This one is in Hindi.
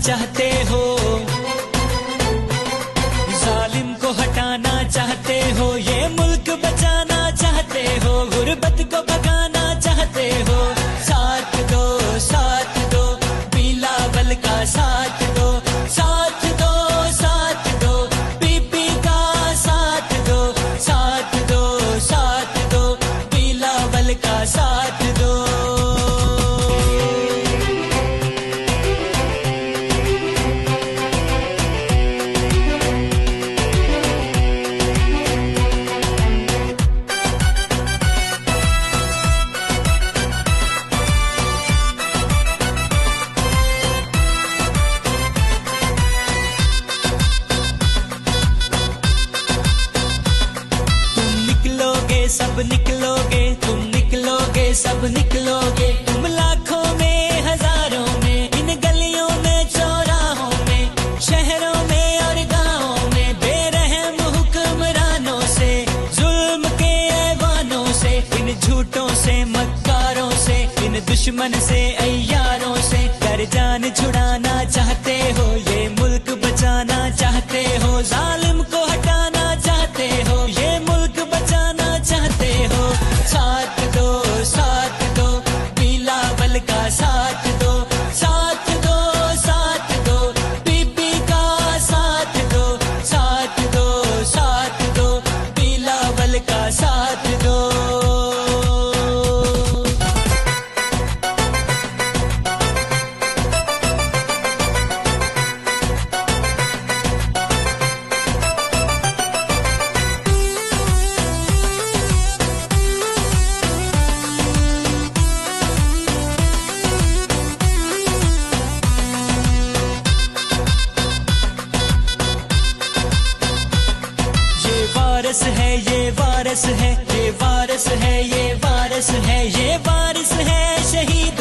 चाहते हो, जालिम को हटाना चाहते हो, ये मुल्क बचाना चाहते हो, गुर्बत को भगाना चाहते हो। साथ दो बिलावल का साथ दो, साथ दो, साथ दो बीबी का साथ दो, साथ दो, साथ दो बिलावल का साथ दो। सब निकलोगे, तुम निकलोगे, सब निकलोगे, तुम लाखों में हजारों में, इन गलियों में चौराहों में, शहरों में और गांवों में, बेरहम हुक्मरानों से, जुल्म के ऐवानों से, इन झूठों से, मक्कारों से, इन दुश्मन से, अय्यारों से कर जान छुड़ाना चाहते हो, ये मुल्क बचाना चाहते हो, जालिम को हटाना चाहते हो, ये मुल्क बचाना चाहते हो। साथ दो बिलावल का साथ दो, साथ दो, साथ दो बीबी का साथ दो, साथ दो, साथ दो बिलावल का साथ दो। वारस है, ये वारस है, ये वारस है, ये वारस है, ये वारिस है शहीद